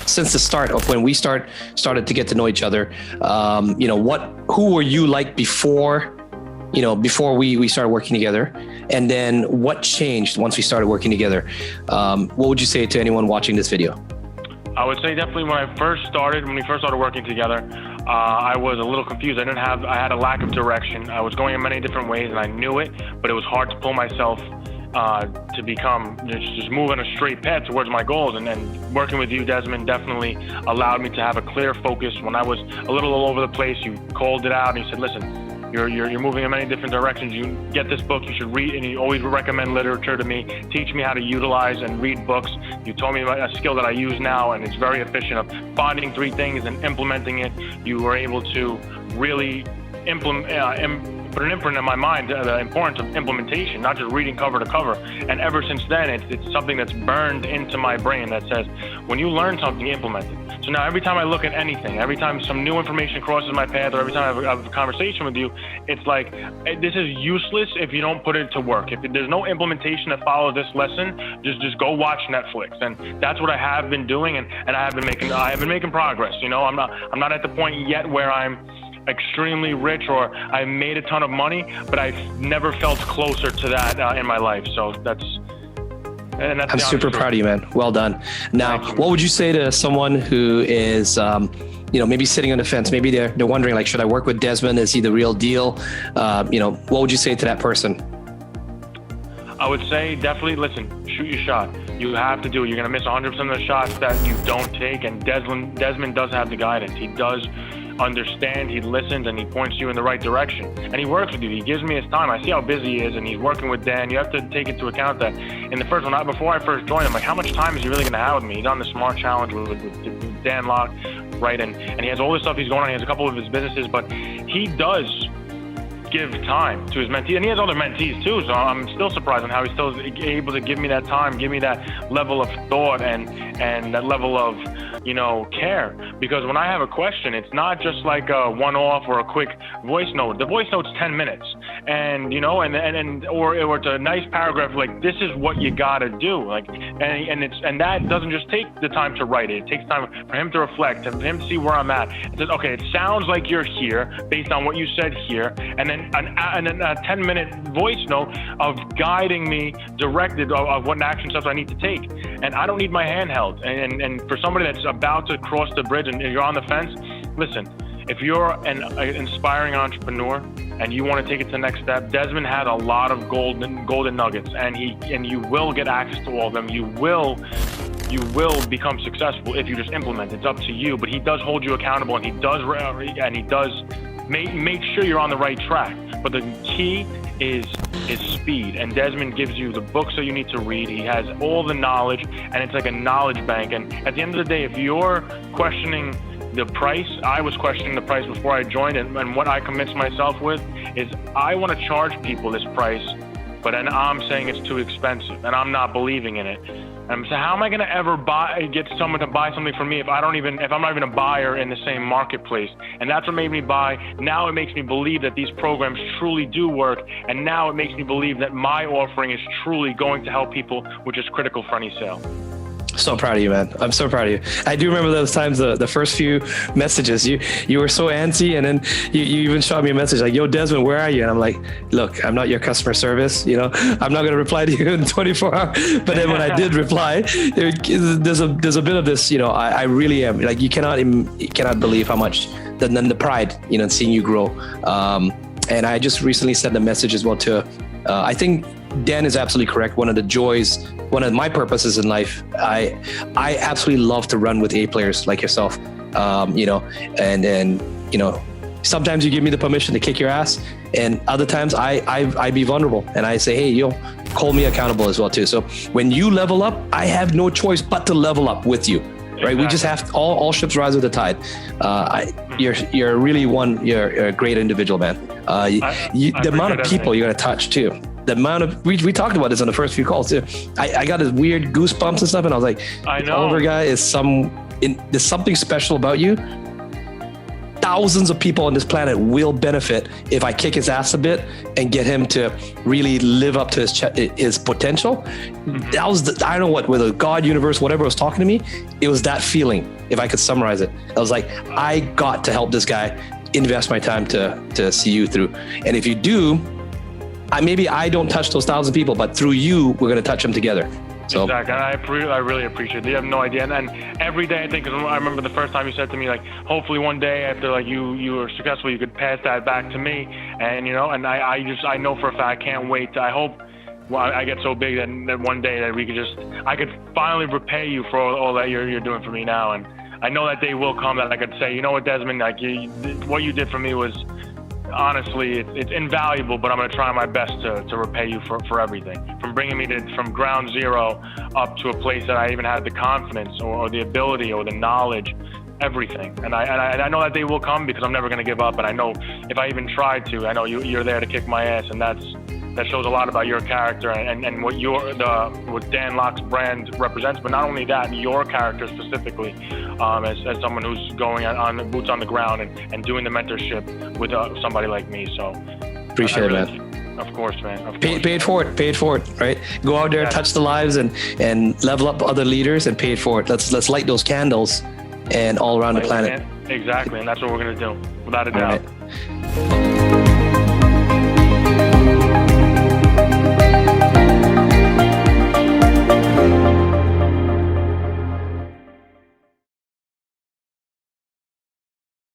since the start of when we started to get to know each other, who were you like before we started working together? And then what changed once we started working together? What would you say to anyone watching this video? I would say definitely when we first started working together, I was a little confused. I had a lack of direction. I was going in many different ways and I knew it, but it was hard to pull myself to become, just move in a straight path towards my goals. And then working with you, Desmond, definitely allowed me to have a clear focus. When I was a little all over the place, you called it out and you said, listen, you're moving in many different directions. You get this book, you should read, and you always recommend literature to me. Teach me how to utilize and read books. You told me about a skill that I use now, and it's very efficient of finding 3 things and implementing it. You were able to really put an imprint in my mind, the importance of implementation, not just reading cover to cover. And ever since then, it's something that's burned into my brain that says, when you learn something, implement it. So now every time I look at anything, every time some new information crosses my path, or every time I have a conversation with you, it's like, this is useless if you don't put it to work. If there's no implementation that follows this lesson, just go watch Netflix. And that's what I have been doing, and I have been making progress. I'm not at the point yet where I'm extremely rich or I made a ton of money, but I've never felt closer to that in my life. So I'm super proud of you, man. Well done. Now, what would you say to someone who is, maybe sitting on the fence? Maybe they're wondering, like, should I work with Desmond? Is he the real deal? What would you say to that person? I would say definitely, listen, shoot your shot. You have to do it. You're going to miss 100% of the shots that you don't take. And Desmond does have the guidance. He does understand, he listens, and he points you in the right direction. And he works with you. He gives me his time. I see how busy he is, and he's working with Dan. You have to take into account that in the first one, before I first joined him, like, how much time is he really going to have with me? He's on the Smart Challenge with Dan Locke, right? And he has all this stuff he's going on. He has a couple of his businesses, but he does give time to his mentees, and he has other mentees too, so I'm still surprised on how he's still able to give me that time, give me that level of thought and that level of care. Because when I have a question, it's not just like a one-off or a quick voice note. The voice note's 10 minutes, and or it's a nice paragraph like, this is what you gotta do, like, and that doesn't just take the time to write it. It takes time for him to reflect and for him to see where I'm at. It says, okay, it sounds like you're here based on what you said here, and then a 10-minute voice note of guiding me, directed of what action steps I need to take. And I don't need my hand held. And for somebody that's about to cross the bridge and you're on the fence, listen, if you're an inspiring entrepreneur and you want to take it to the next step, Desmond has a lot of golden nuggets, and you will get access to all of them. You will become successful if you just implement. It's up to you, but he does hold you accountable, and he does make sure you're on the right track. But the key is speed, and Desmond gives you the books that you need to read. He has all the knowledge, and it's like a knowledge bank. And at the end of the day, if you're questioning the price, I was questioning the price before I joined, and what I convinced myself with is I want to charge people this price, but then I'm saying it's too expensive, and I'm not believing in it. And so how am I going to ever get someone to buy something from me if I'm not even a buyer in the same marketplace? And that's what made me buy. Now it makes me believe that these programs truly do work, and now it makes me believe that my offering is truly going to help people, which is critical for any sale. So proud of you, man. I'm so proud of you. I do remember those times, the first few messages, you were so antsy, and then you even shot me a message like, yo, Desmond, where are you? And I'm like, look, I'm not your customer service. I'm not going to reply to you in 24 hours. But then when I did reply, there's a bit of this, I really am, like, you cannot believe how much the pride, in seeing you grow. And I just recently sent a message as well to, I think Dan is absolutely correct. One of my purposes in life, I absolutely love to run with A players like yourself. Sometimes you give me the permission to kick your ass, and other times I be vulnerable and I say, hey, hold me accountable as well too. So when you level up, I have no choice but to level up with you. Right, we just have all ships rise with the tide. You're really you're a great individual, man. The amount of people you're gonna touch too. The amount of we talked about this on the first few calls too. I got this weird goosebumps and stuff, and I was like, I know, Oliver guy there's something special about you. Thousands of people on this planet will benefit if I kick his ass a bit and get him to really live up to his potential. That was I don't know whether God, universe, whatever was talking to me, it was that feeling. if I could summarize it, I was like, I got to help this guy invest my time to see you through. And if you do, maybe I don't touch those 1,000 people, but through you, we're going to touch them together. So. Exactly. And I really appreciate it. You have no idea. And every day I think, cause I remember the first time you said to me, like, hopefully one day after like you were successful, you could pass that back to me. And, you know, and I know for a fact, I can't wait. I hope I get so big that one day that I could finally repay you for all that you're doing for me now. And I know that day will come that I could say, you know what, Desmond, like what you did for me was, honestly, it's invaluable, but I'm going to try my best to repay you for everything. From bringing me from ground zero up to a place that I even had the confidence or the ability or the knowledge, everything. And I know that day will come because I'm never going to give up. And I know if I even tried to, I know you're there to kick my ass. And that shows a lot about your character and what what Dan Locke's brand represents. But not only that, your character specifically, as someone who's going on boots on the ground and doing the mentorship with somebody like me. So appreciate it, man. Of course, man. Of course. Pay it forward, right? Go out there, touch the lives and level up other leaders and pay it forward. Let's light those candles and all around the planet. Exactly, and that's what we're gonna do, without a doubt. All right.